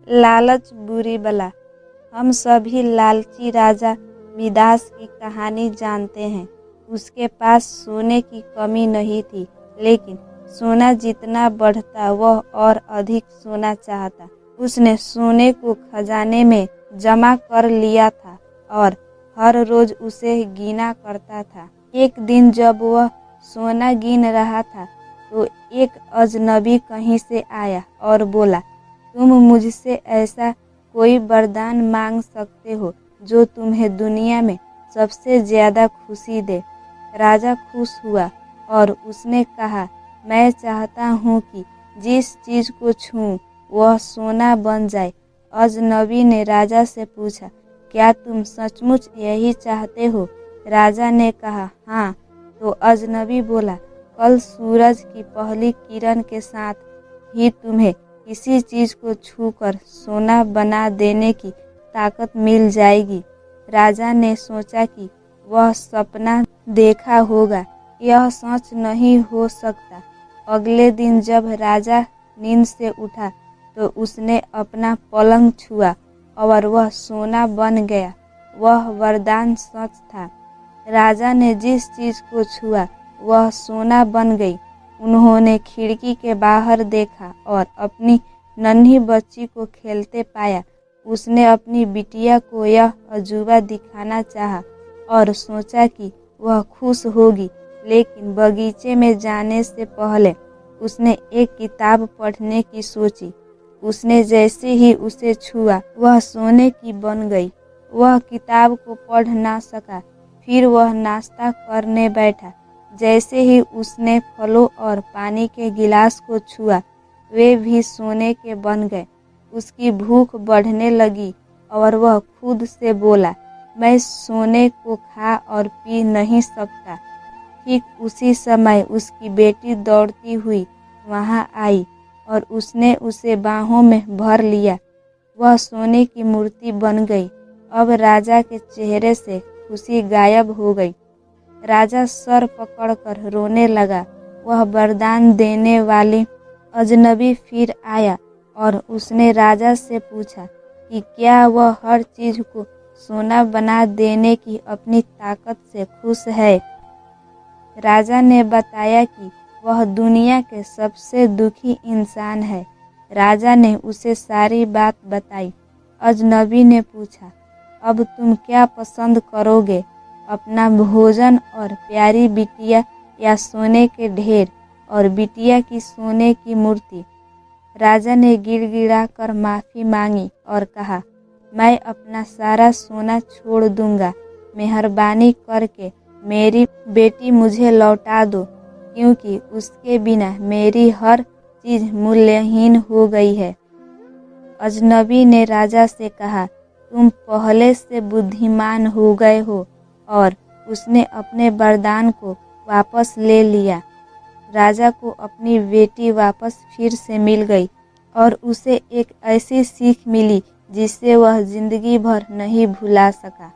लालच बुरी बला। हम सभी लालची राजा मिदास की कहानी जानते हैं। उसके पास सोने की कमी नहीं थी, लेकिन सोना जितना बढ़ता वह और अधिक सोना चाहता। उसने सोने को खजाने में जमा कर लिया था और हर रोज उसे गिना करता था। एक दिन जब वह सोना गिन रहा था तो एक अजनबी कहीं से आया और बोला, तुम मुझसे ऐसा कोई वरदान मांग सकते हो जो तुम्हें दुनिया में सबसे ज्यादा खुशी दे। राजा खुश हुआ और उसने कहा, मैं चाहता हूँ कि जिस चीज को छूऊं वह सोना बन जाए। अजनबी ने राजा से पूछा, क्या तुम सचमुच यही चाहते हो? राजा ने कहा, हाँ। तो अजनबी बोला, कल सूरज की पहली किरण के साथ ही तुम्हें किसी चीज को छूकर सोना बना देने की ताकत मिल जाएगी। राजा ने सोचा कि वह सपना देखा होगा, यह सच नहीं हो सकता। अगले दिन जब राजा नींद से उठा तो उसने अपना पलंग छुआ और वह सोना बन गया। वह वरदान सच था। राजा ने जिस चीज को छुआ वह सोना बन गई। उन्होंने खिड़की के बाहर देखा और अपनी नन्ही बच्ची को खेलते पाया। उसने अपनी बिटिया को यह अजूबा दिखाना चाहा और सोचा कि वह खुश होगी, लेकिन बगीचे में जाने से पहले उसने एक किताब पढ़ने की सोची। उसने जैसे ही उसे छुआ वह सोने की बन गई। वह किताब को पढ़ ना सका। फिर वह नाश्ता करने बैठा। जैसे ही उसने फलों और पानी के गिलास को छुआ वे भी सोने के बन गए। उसकी भूख बढ़ने लगी और वह खुद से बोला, मैं सोने को खा और पी नहीं सकता। ठीक उसी समय उसकी बेटी दौड़ती हुई वहां आई और उसने उसे बाहों में भर लिया। वह सोने की मूर्ति बन गई। अब राजा के चेहरे से खुशी गायब हो गई। राजा सर पकड़कर रोने लगा। वह वरदान देने वाली अजनबी फिर आया और उसने राजा से पूछा कि क्या वह हर चीज को सोना बना देने की अपनी ताकत से खुश है। राजा ने बताया कि वह दुनिया के सबसे दुखी इंसान है। राजा ने उसे सारी बात बताई। अजनबी ने पूछा, अब तुम क्या पसंद करोगे, अपना भोजन और प्यारी बिटिया या सोने के ढेर और बिटिया की सोने की मूर्ति? राजा ने गिड़गिड़ा कर माफी मांगी और कहा, मैं अपना सारा सोना छोड़ दूंगा। मेहरबानी करके मेरी बेटी मुझे लौटा दो, क्योंकि उसके बिना मेरी हर चीज मूल्यहीन हो गई है। अजनबी ने राजा से कहा, तुम पहले से बुद्धिमान हो गए हो, और उसने अपने वरदान को वापस ले लिया। राजा को अपनी बेटी वापस फिर से मिल गई और उसे एक ऐसी सीख मिली जिसे वह जिंदगी भर नहीं भुला सका।